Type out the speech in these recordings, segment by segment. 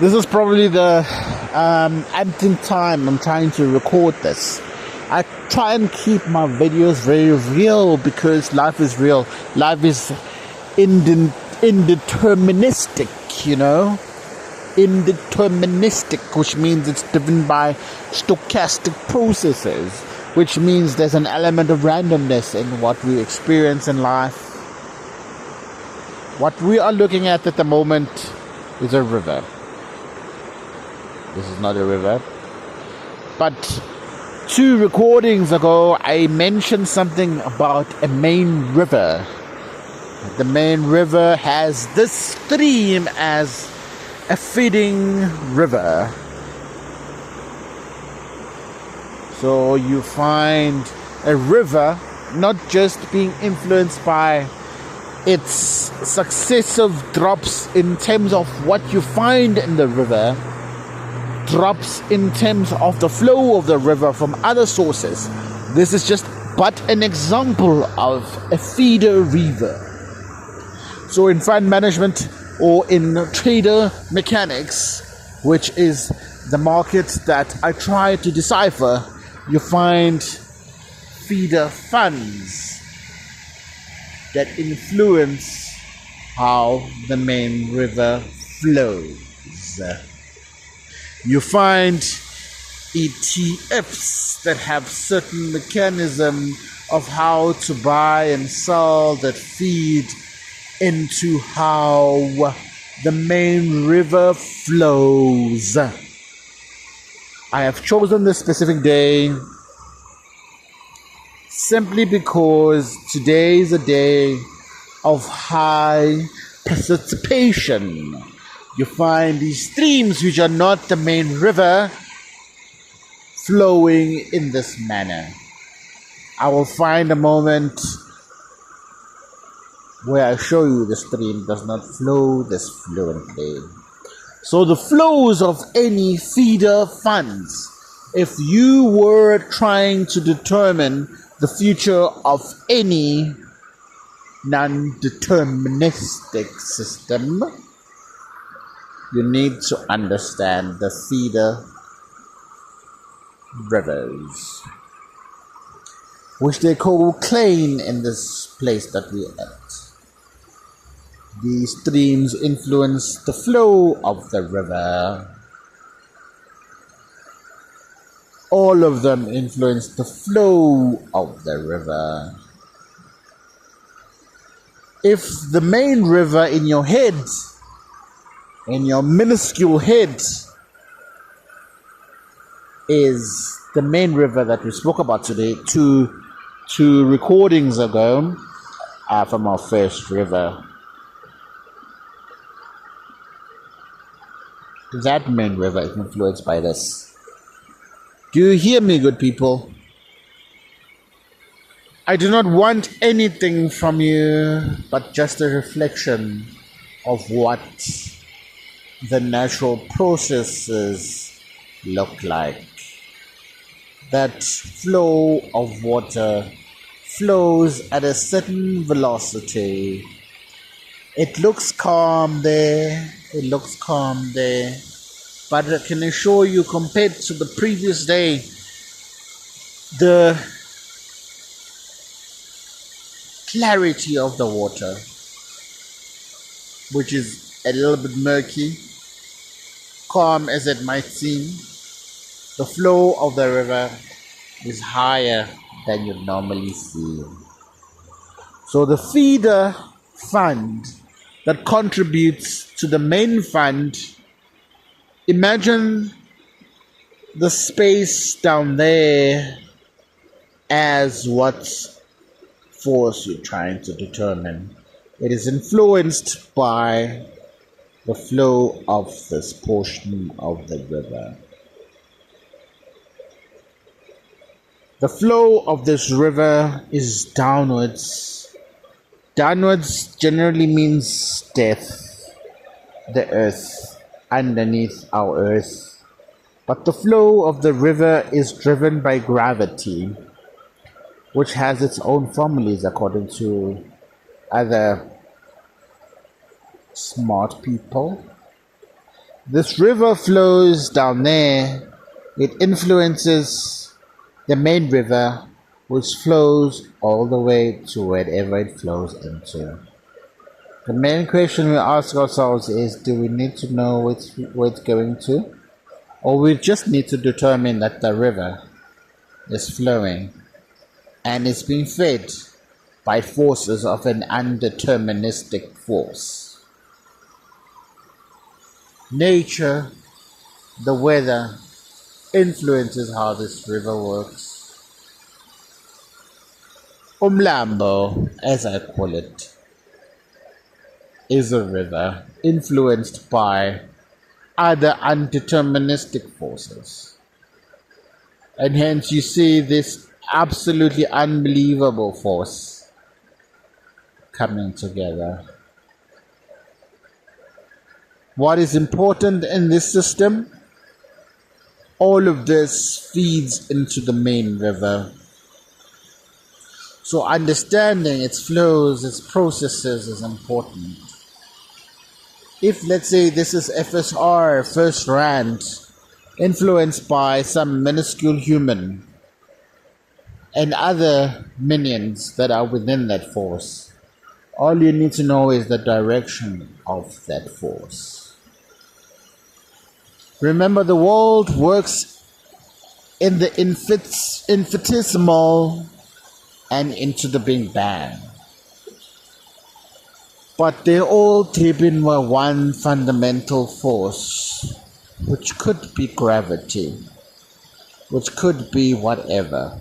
This is probably the umpteenth time I'm trying to record this. I try and keep my videos very real because life is real. Life is indeterministic, you know? Indeterministic, which means it's driven by stochastic processes, which means there's an element of randomness in what we experience in life. What we are looking at the moment is a river. This is not a river. But 2 recordings ago, I mentioned something about a main river. The main river has this stream as a feeding river. So you find a river not just being influenced by its successive drops in terms of what you find in the river, drops in terms of the flow of the river from other sources. This is just but an example of a feeder river. So in fund management or in trader mechanics, which is the market that I try to decipher, you find feeder funds that influence how the main river flows. You find ETFs that have certain mechanism of how to buy and sell that feed into how the main river flows. I have chosen this specific day simply because today is a day of high precipitation. You find these streams which are not the main river flowing in this manner. I will find a moment where I show you the stream does not flow this fluently. So the flows of any feeder funds, if you were trying to determine the future of any non-deterministic system, you need to understand the feeder rivers, which they call Klein in this place that we're at. These streams influence the flow of the river. All of them influence the flow of the river. If the main river in your head, in your minuscule head, is the main river that we spoke about today, two recordings ago from our first river, that main river is influenced by this. Do you hear me, good people? I do not want anything from you but just a reflection of what the natural processes look like. That flow of water flows at a certain velocity. It looks calm there, but I can assure you, compared to the previous day, the clarity of the water, which is a little bit murky, calm as it might seem, the flow of the river is higher than you'd normally see. So the feeder fund that contributes to the main fund, imagine the space down there as what force you're trying to determine. It is influenced by the flow of this portion of the river. The flow of this river is downwards. Downwards generally means death, the earth, underneath our earth. But the flow of the river is driven by gravity, which has its own formulas according to other smart people. This river flows down there. It influences the main river, which flows all the way to wherever it flows into. The main question we ask ourselves is, do we need to know where it's going to? Or we just need to determine that the river is flowing and it's being fed by forces of an undeterministic force. Nature, the weather, influences how this river works. Umlambo, as I call it, is a river influenced by other undeterministic forces. And hence you see this absolutely unbelievable force coming together. What is important in this system? All of this feeds into the main river. So understanding its flows, its processes is important. If, let's say, this is FSR, First Rand, influenced by some minuscule human and other minions that are within that force, all you need to know is the direction of that force. Remember, the world works in the infinitesimal and into the Big Bang. But they're all driven by one fundamental force, which could be gravity, which could be whatever.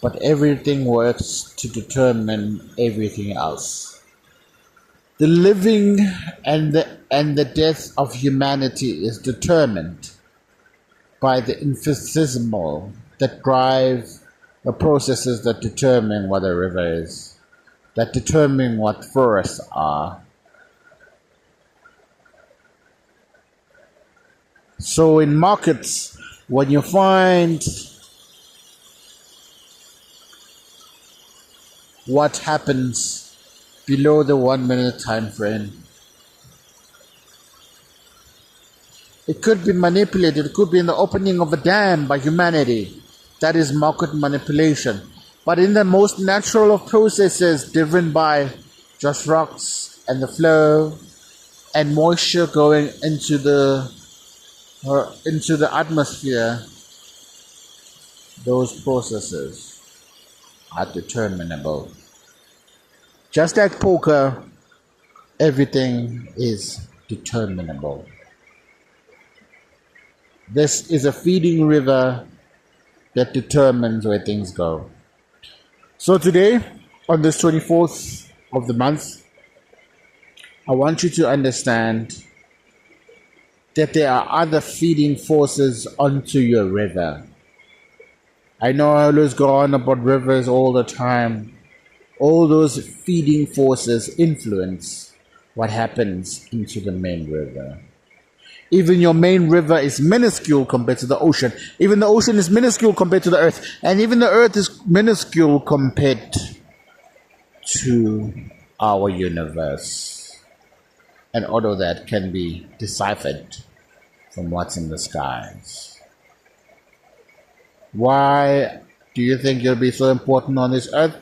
But everything works to determine everything else. The living and the death of humanity is determined by the infinitesimal that drive the processes that determine what a river is, that determine what forests are. So in markets, when you find what happens below the 1 minute time frame, it could be manipulated. It could be in the opening of a dam by humanity. That is market manipulation. But in the most natural of processes, driven by just rocks and the flow and moisture going into the atmosphere, those processes are determinable. Just like poker, everything is determinable. This is a feeding river that determines where things go. So today, on this 24th of the month, I want you to understand that there are other feeding forces onto your river. I know I always go on about rivers all the time. All those feeding forces influence what happens into the main river. Even your main river is minuscule compared to the ocean. Even the ocean is minuscule compared to the earth. And even the earth is minuscule compared to our universe. And all of that can be deciphered from what's in the skies. Why do you think you'll be so important on this earth?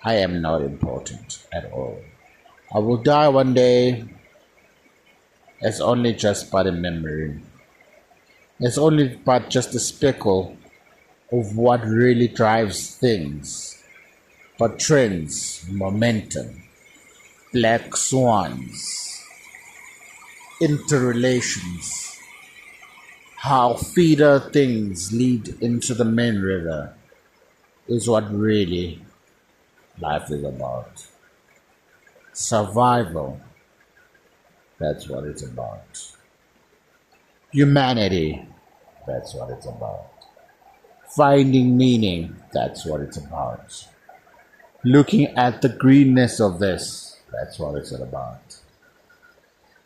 I am not important at all. I will die one day. It's only just but a memory. It's only but just a speckle of what really drives things. But trends, momentum, black swans, interrelations, how feeder things lead into the main river is what really life is about. Survival, that's what it's about. Humanity, that's what it's about. Finding meaning, that's what it's about. Looking at the greenness of this, that's what it's about.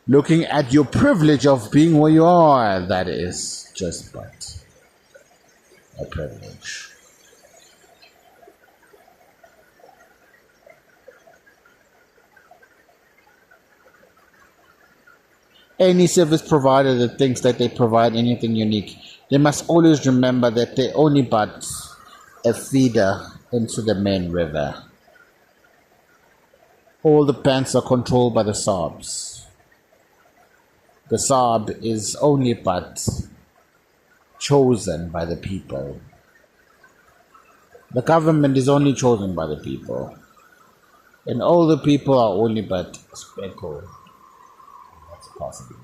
Looking at your privilege of being where you are, that is just but a privilege. Any service provider that thinks that they provide anything unique, they must always remember that they only but a feeder into the main river. All the banks are controlled by the SARBs. The SARB is only but chosen by the people. The government is only chosen by the people. And all the people are only but speckled. That's possible.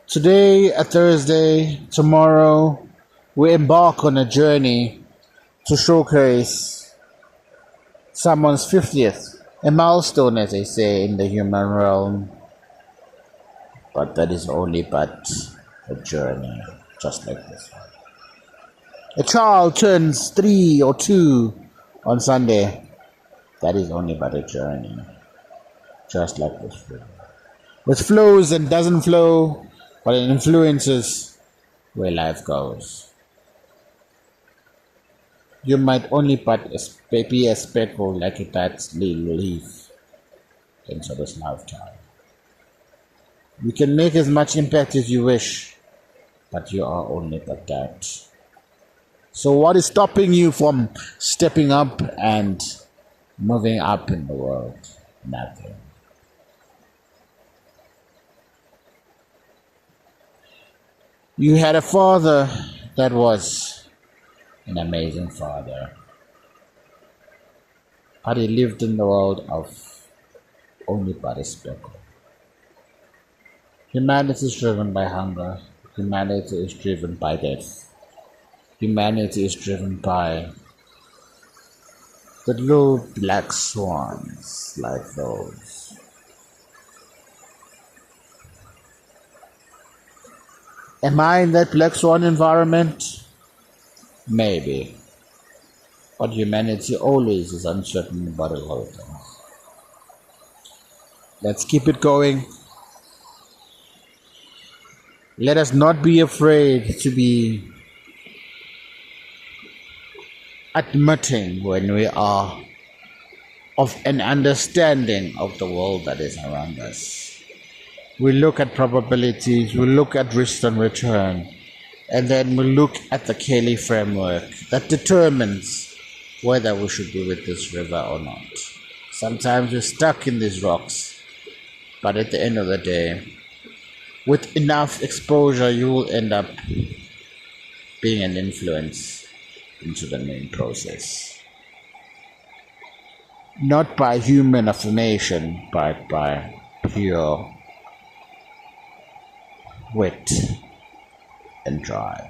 Today, a Thursday, tomorrow, we embark on a journey to showcase someone's 50th, a milestone, as they say, in the human realm. But that is only but a journey, just like this one. A child turns 3 or 2 on Sunday. That is only but a journey, just like this river. It flows and doesn't flow, but it influences where life goes. You might only but be a speckle like a that little leaf into this lifetime. You can make as much impact as you wish, but you are only but that. So what is stopping you from stepping up and moving up in the world? Nothing. You had a father that was an amazing father, but he lived in the world of only but a speckle. Humanity is driven by hunger. Humanity is driven by death. Humanity is driven by the little black swans like those. Am I in that black swan environment? Maybe. But humanity always is uncertain about a lot of things. Let's keep it going. Let us not be afraid to be admitting when we are of an understanding of the world that is around us. We look at probabilities, we look at risk and return, and then we look at the Kelly framework that determines whether we should be with this river or not. Sometimes we're stuck in these rocks, but at the end of the day, with enough exposure, you will end up being an influence into the main process. Not by human affirmation, but by pure wit and drive.